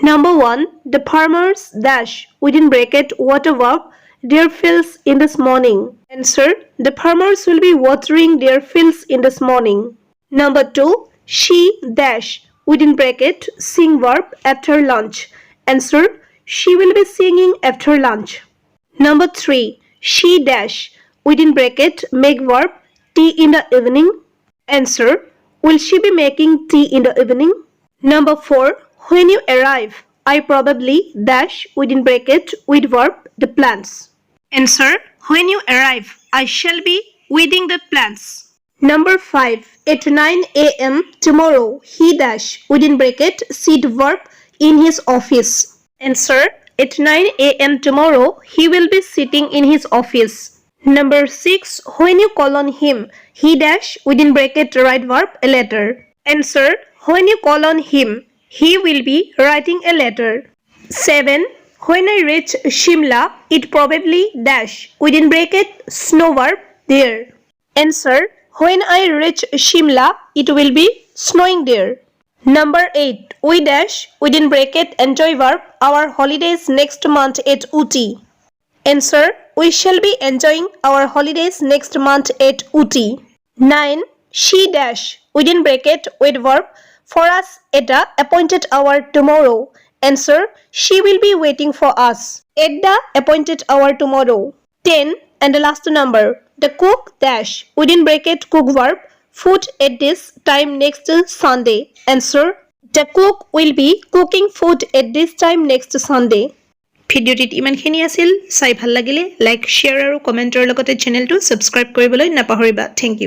Number 1. The farmers dash within bracket water verb their fields in this morning. Answer. The farmers will be watering their fields in this morning. Number 2. She dash within bracket sing verb after lunch. Answer. She will be singing after lunch. Number 3. She dash within bracket make verb tea in the evening. Answer. Will she be making tea in the evening? Number 4. When you arrive, I probably dash within bracket with verb the plants. Answer. When you arrive, I shall be weeding the plants. Number 5. At 9 a.m. tomorrow, he dash within bracket sit verb in his office. Answer. At 9 a.m. tomorrow, he will be sitting in his office. Number 6. When you call on him, he dash within bracket write verb a letter. Answer. When you call on him, he will be writing a letter. 7. When I reach Shimla, it probably dash within bracket snow verb there. Answer. When I reach Shimla, it will be snowing there. Number 8. We dash within bracket enjoy verb our holidays next month at Uti. Answer. We shall be enjoying our holidays next month at Uti. 9. She dash within bracket with verb for us at the appointed hour tomorrow. Answer. She will be waiting for us at the appointed hour tomorrow. 10. And the last number. The cook dash within bracket cook verb food at this time next Sunday. Answer. The cook will be cooking food at this time next Sunday. ভিডিওটিত ইমানখিনি আছিল চাই ভাল লাগিলে like share আৰু কমেন্টৰ লগতে চেনেলটো subscribe কৰিবলৈ নাপাহৰিবা thank you